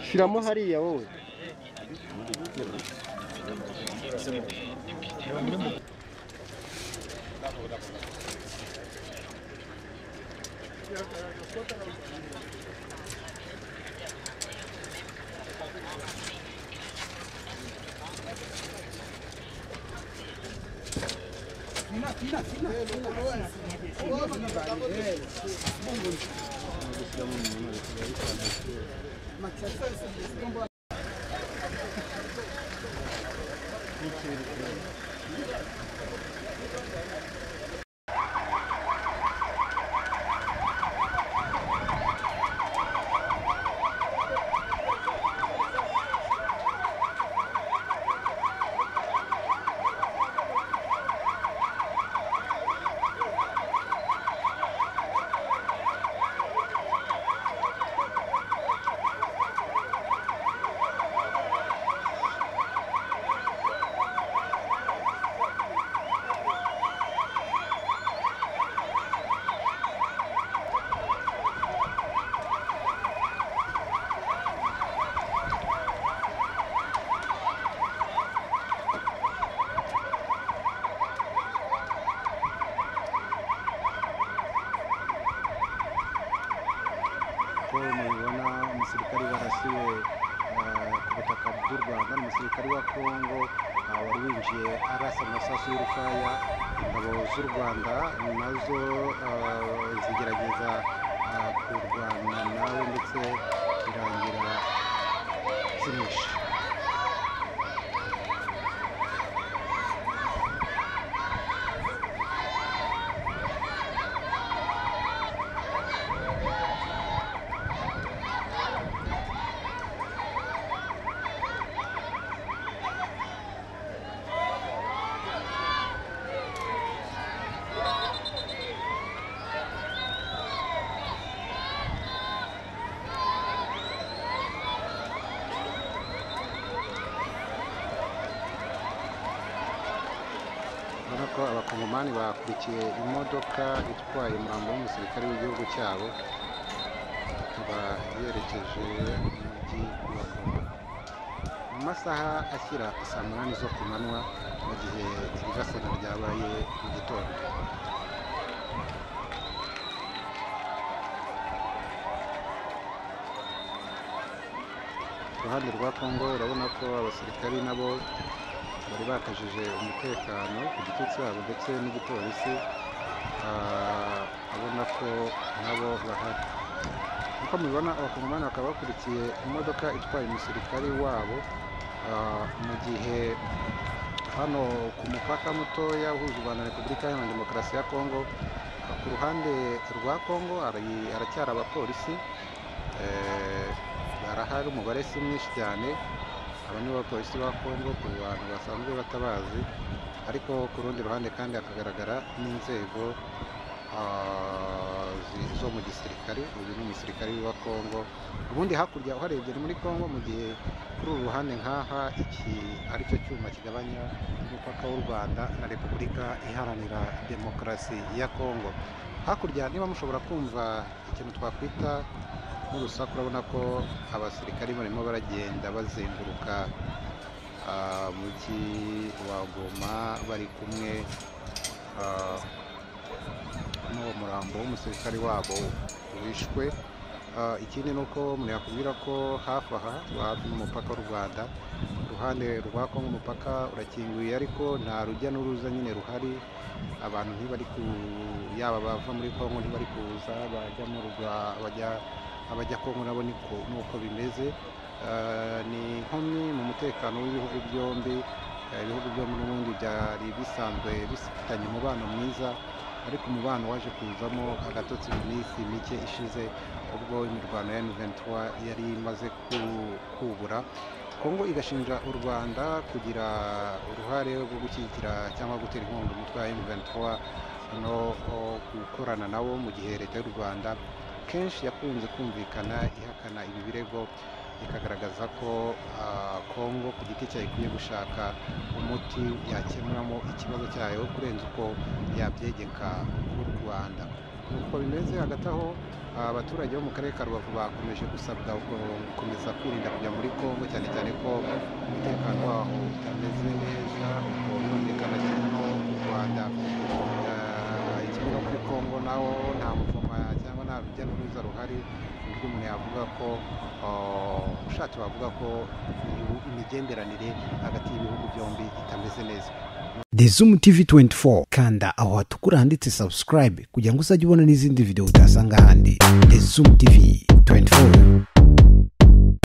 Shyiramo hariya wowe. Mubibona umusirikare warasiwe ku butaka bw'u Rwanda, umusirikare wa Kongo wari winjiye arasa amasasu y'urufaya. Ingabo z'u Rwanda nazo zigerageza kurwana nawe ndetse birangira zimwishe. Ko abakongomani bakurikiye imodoka itwaye umurambo w'umusirikare w'igihugu cyabo, ikaba yerekeje mu mujyi wa Goma mu masaha ashyira saa 8 zo ku manywa, mu gihe irasana ryabaye mu gitondo. Ku ruhande rwa Kongo urabona ko abasirikari nabo bari bakajije umutekano ku giti cyabo ndetse n'igipolisi, abona ko nabo bahari. Uko mubibona abakongomani bakaba bakurikiye imodoka itwaye umusirikari wabo, mu gihe hano ku mupaka mutoya uhuza u Rwanda na Repubulika Iharanira Demokarasi ya Kongo, ku ruhande rwa Kongo haracyari abapolisi, barahari umubare si mwinshi cyane. Aba ni abapolisi ba Kongo ku bantu basanzwe batabazi, ariko ku rundi ruhande kandi hakagaragara n'inzego zo mu gisirikare. Uyu ni umusirikare wa Kongo, ubundi hakurya uharebye ni muri Kongo, mu gihe kuri uru ruhande nk'aha iki ari cyo cyuma kigabanya umupaka w'u Rwanda na Repubulika Iharanira Demokarasi ya Kongo. Hakurya niba mushobora kumva ikintu twakwita n'urusaku, urabona ko abasirikari barimo baragenda bazenguruka mujyi wa Goma bari kumwe n'uwo murambo w'umusirikari wabo wishwe. Ikindi ni uko umuntu yakubwira ko hafi aha hafi n'umupaka w'u Rwanda, uruhande rwa Kongo umupaka urakinguye ariko nta rujya n'uruza nyine ruhari. Abantu ntibari yaba bava muri Kongo ntibari kuza, abajya Kongo nabo nuko bimeze. Ni nkomyi mu mutekano w'ibihugu byombi. Ibihugu byombi n'ubundi byari bisanzwe bifitanye umubano mwiza, ariko umubano waje kuzamo agatotsi mu minsi mike ishize, ubwo imirwano ya M23 yari imaze kubura. Kongo igashinja u Rwanda kugira uruhare rwo gushyigikira cyangwa gutera inkunga umutwe wa M23 no gukorana nawo, mu gihe leta y'u Rwanda kenshi yakunze kumvikana ihakana ibi birego, ikagaragaza ko Kongo ku giti cyayo ikwiye gushaka umuti yakemuramo ikibazo cyayo kurenza uko yabyegeka ku Rwanda. nuko bimeze. Hagati aho abaturage bo mu karere ka Rubavu bakomeje gusabwa gukomeza kwirinda kujya muri Kongo, cyane cyane ko umutekano waho utameze neza, ubwo birumvikana kimwe no mu Rwanda, kimwe no kuri Kongo naho nta muvuma cyangwa nta rujya n'uruza ruhari, uburyo umuntu yavuga ko ushatse wavuga ko imigenderanire hagati y'ibihugu byombi itameze neza. The Zoom TV 24, kanda aho hatukura handitse subscribe kugira ngo uzajye ubona n'izindi video utasanga handi. The Zoom TV 24.